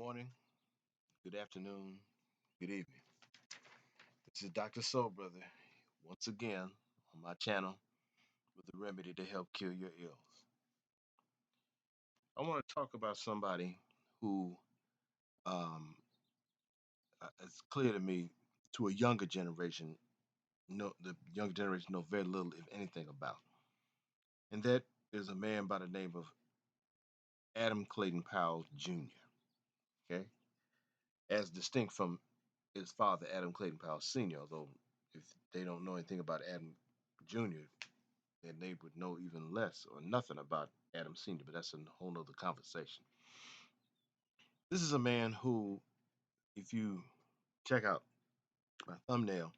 morning, good afternoon, good evening. This is Dr. Soul Brother once again on my channel with a remedy to help cure your ills. I want to talk about somebody who um, it's clear to me to a younger generation, the younger generation know very little, if anything, about. And that is a man by the name of Adam Clayton Powell Jr. Okay, as distinct from his father, Adam Clayton Powell Sr., although if they don't know anything about Adam Jr., then they would know even less or nothing about Adam Sr., but that's a whole nother conversation. This is a man who, if you check out my thumbnail,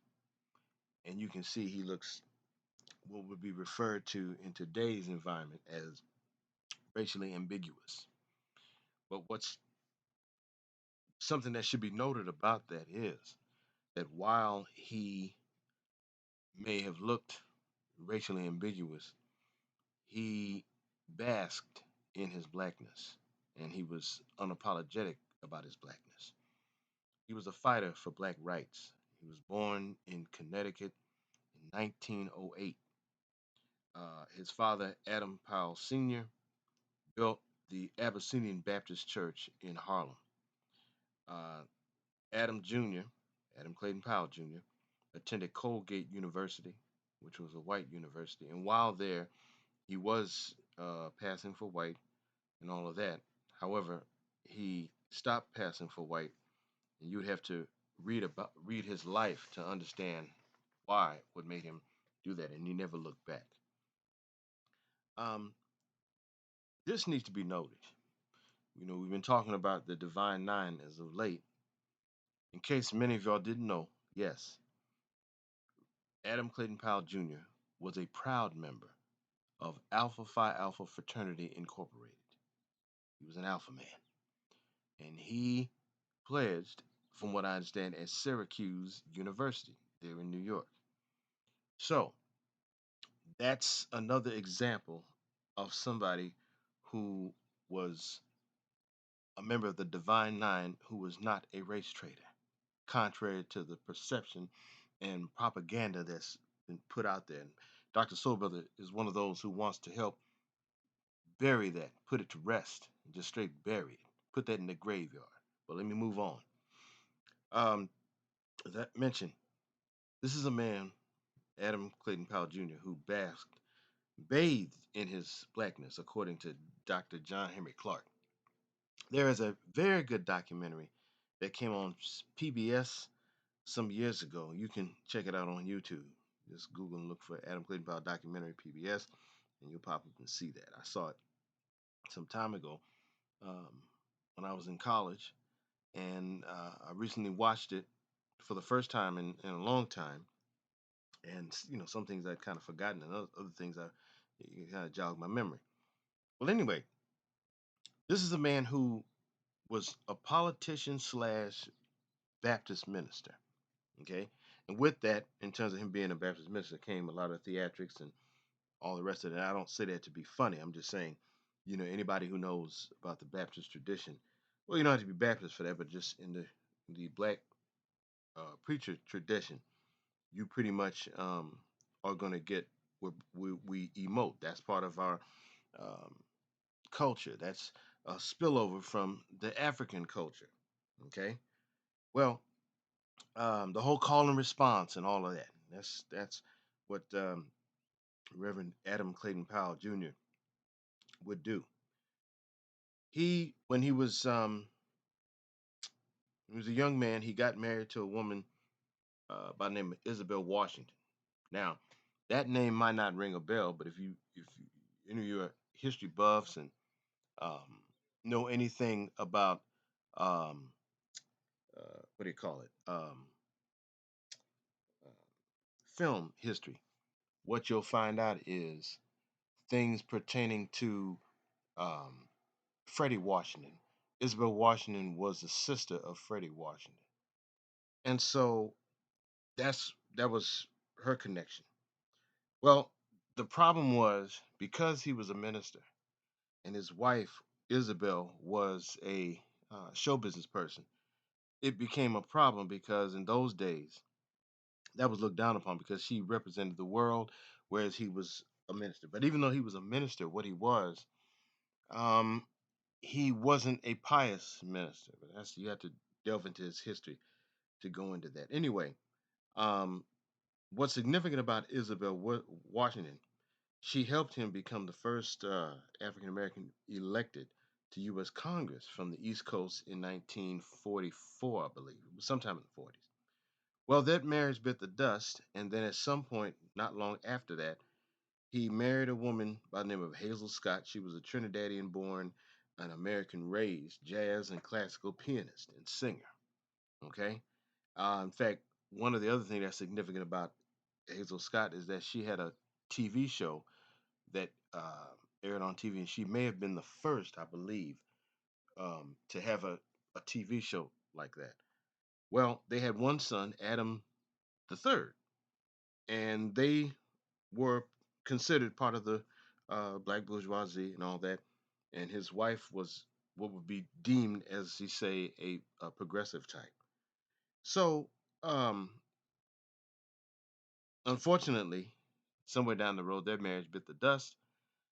and you can see he looks what would be referred to in today's environment as racially ambiguous. But what's something that should be noted about that is that while he may have looked racially ambiguous, he basked in his blackness and he was unapologetic about his blackness. He was a fighter for black rights. He was born in Connecticut in 1908. His father, Adam Powell Sr., built the Abyssinian Baptist Church in Harlem. Uh, Adam Jr., Adam Clayton Powell Jr., attended Colgate University, which was a white university. And while there, he was passing for white and all of that. However, he stopped passing for white, and you'd have to read his life to understand why, what made him do that, and he never looked back. Um, this needs to be noted. We've been talking about the Divine Nine as of late. In case many of y'all didn't know, yes, Adam Clayton Powell Jr. was a proud member of Alpha Phi Alpha Fraternity Incorporated. He was an Alpha man, and he pledged, from what I understand, at Syracuse University there in New York. So that's another example of somebody who was a member of the Divine Nine who was not a race traitor, contrary to the perception and propaganda that's been put out there. And Dr. Soulbrother is one of those who wants to help bury that, put it to rest, just straight bury it, put that in the graveyard. But let me move on. Um, that mentioned, this is a man, Adam Clayton Powell Jr., who bathed in his blackness, according to Dr. John Henry Clark. There is a very good documentary that came on PBS some years ago. You can check it out on YouTube. Just Google and look for Adam Clayton Powell documentary PBS, and you'll pop up and see that. I saw it some time ago um, when I was in college, and I recently watched it for the first time in a long time. And some things I'd kind of forgotten, and other things I kind of jogged my memory. Well, anyway, this is a man who was a politician slash Baptist minister. Okay. And with that, in terms of him being a Baptist minister, came a lot of theatrics and all the rest of it. I don't say that to be funny. I'm just saying, anybody who knows about the Baptist tradition, well, you don't have to be Baptist for that, but just in the black preacher tradition, you pretty much are going to get what we emote. That's part of our um, culture. That's a spillover from the African culture. Okay. Well, the whole call and response and all of that. That's what Reverend Adam Clayton Powell Jr. would do. When he was a young man, he got married to a woman by the name of Isabel Washington. Now, that name might not ring a bell, but if you any of your history buffs and um, know anything about um, what do you call it? Uh, Film history. What you'll find out is things pertaining to um, Freddie Washington. Isabel Washington was the sister of Freddie Washington, and so that was her connection. Well, the problem was because he was a minister and his wife Isabel was a show business person, it became a problem because in those days that was looked down upon because she represented the world, whereas he was a minister. But even though he was a minister, what um, he wasn't a pious minister. But that's you have to delve into his history to go into that. Anyway, um, what's significant about Isabel Washington? She helped him become the first African American elected to U.S. Congress from the East Coast in 1944, I believe. It was sometime in the 40s. Well, that marriage bit the dust, and then at some point, not long after that, he married a woman by the name of Hazel Scott. She was a Trinidadian born, an American raised jazz and classical pianist and singer. Okay. In fact, one of the other things that's significant about Hazel Scott is that she had a TV show that aired on TV, and she may have been the first, I believe, to have a TV show like that. Well, they had one son, Adam the third, and they were considered part of the black bourgeoisie and all that. And his wife was what would be deemed, as you say, a progressive type. So, um, unfortunately, somewhere down the road, their marriage bit the dust,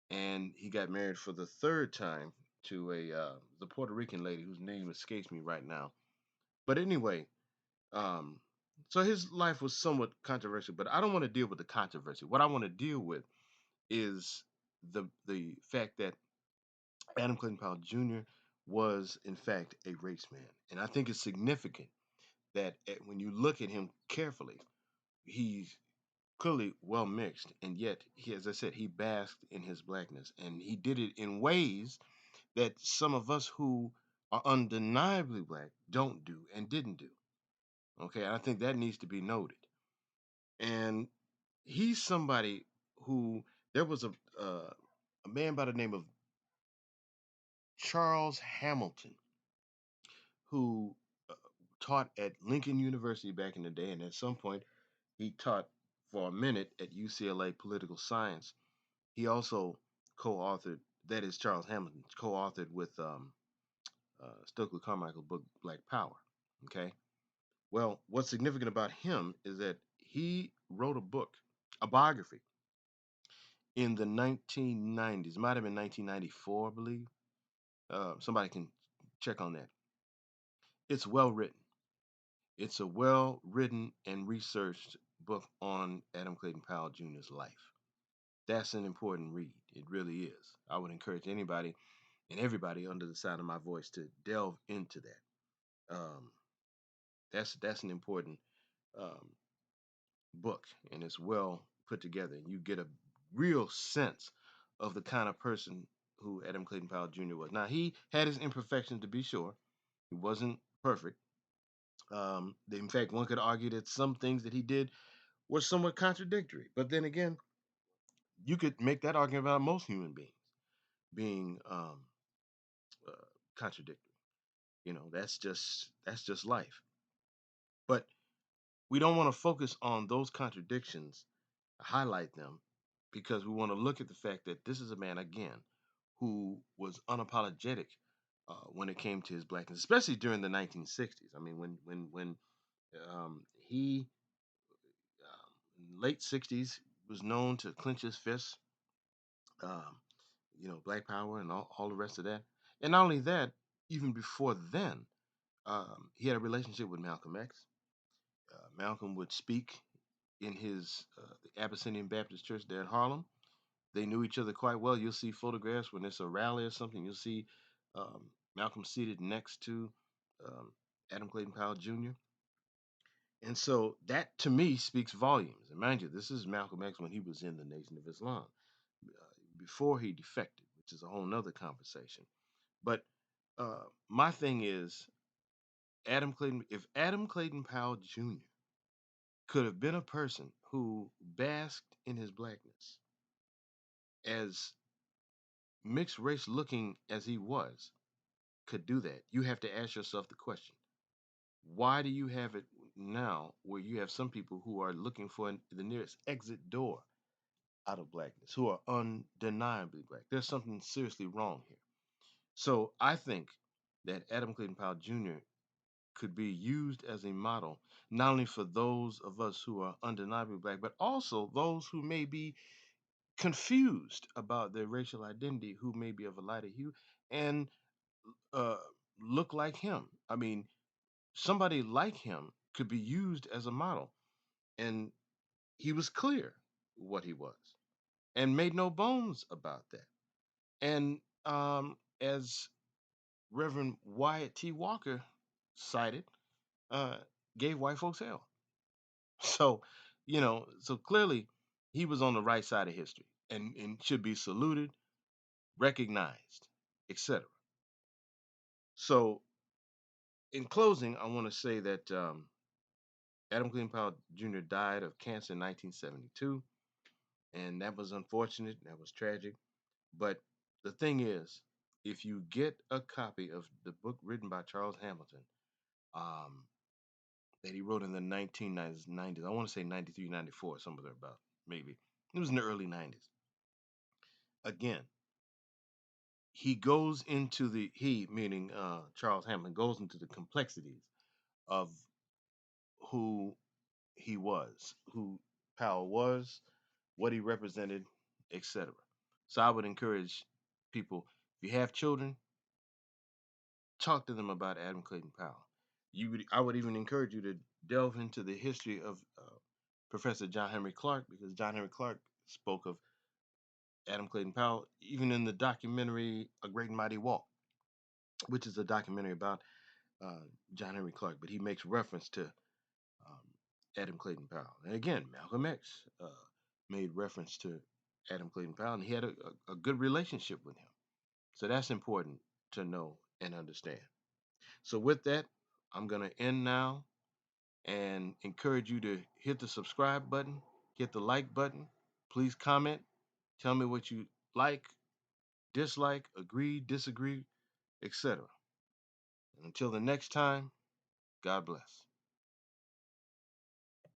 and he got married for the third time to a the Puerto Rican lady whose name escapes me right now. But anyway, um, so his life was somewhat controversial. But I don't want to deal with the controversy. What I want to deal with is the fact that Adam Clayton Powell Jr. was in fact a race man, and I think it's significant that when you look at him carefully, he's clearly well mixed, and yet he, as I said, he basked in his blackness, and he did it in ways that some of us who are undeniably black don't do and didn't do. Okay, and I think that needs to be noted. And he's somebody who there was a man by the name of Charles Hamilton who taught at Lincoln University back in the day, and at some point he taught for a minute at UCLA political science. He also co-authored, that is Charles Hamilton, co-authored with Stokely Carmichael's book Black Power. Okay. Well, what's significant about him is that he wrote a book, a biography, in the 1990s. Might have been 1994, I believe. Somebody can check on that. It's well written. It's a well written and researched book on Adam Clayton Powell Jr.'s life. That's an important read. It really is. I would encourage anybody and everybody under the sound of my voice to delve into that. That's an important um, book, and it's well put together. And you get a real sense of the kind of person who Adam Clayton Powell Jr. was. Now he had his imperfections to be sure. He wasn't perfect. In fact, one could argue that some things that he did were somewhat contradictory. But then again, you could make that argument about most human beings being uh, contradictory. You know, that's just life. But we don't want to focus on those contradictions, highlight them, because we want to look at the fact that this is a man again who was unapologetic when it came to his blackness, especially during the 1960s. I mean, when he in late 60s was known to clench his fists, um, Black Power and all the rest of that. And not only that, even before then, he had a relationship with Malcolm X. Malcolm would speak in his the Abyssinian Baptist Church there in Harlem. They knew each other quite well. You'll see photographs when it's a rally or something. You'll see um, Malcolm seated next to um, Adam Clayton Powell Jr. And so that to me speaks volumes. And mind you, this is Malcolm X when he was in the Nation of Islam, before he defected, which is a whole nother conversation. But my thing is, if Adam Clayton Powell Jr. could have been a person who basked in his blackness, as mixed race looking as he was, could do that, you have to ask yourself the question: why do you have it now where you have some people who are looking for the nearest exit door out of blackness, who are undeniably black? There's something seriously wrong here. So I think that Adam Clayton Powell Jr. could be used as a model, not only for those of us who are undeniably black, but also those who may be confused about their racial identity, who may be of a lighter hue and uh, look like him. I mean, somebody like him could be used as a model. And he was clear what he was and made no bones about that. And as Reverend Wyatt T. Walker cited, uh, gave white folks hell. So, so clearly he was on the right side of history and should be saluted, recognized, etc. So, in closing, I want to say that Adam Clayton Powell Jr. died of cancer in 1972, and that was unfortunate. That was tragic. But the thing is, if you get a copy of the book written by Charles Hamilton, um, that he wrote in the 1990s, I want to say 93, 94, somewhere there about, maybe. It was in the early 90s. Again, he goes into he, meaning Charles Hamilton, goes into the complexities of who he was, who Powell was, what he represented, etc. So I would encourage people, if you have children, talk to them about Adam Clayton Powell. I would even encourage you to delve into the history of Professor John Henry Clark, because John Henry Clark spoke of Adam Clayton Powell even in the documentary A Great and Mighty Walk, which is a documentary about uh, John Henry Clark, but he makes reference to um, Adam Clayton Powell. And again, Malcolm X made reference to Adam Clayton Powell, and he had a good relationship with him. So that's important to know and understand. So with that, I'm going to end now and encourage you to hit the subscribe button, hit the like button. Please comment. Tell me what you like, dislike, agree, disagree, etc. Until the next time, God bless.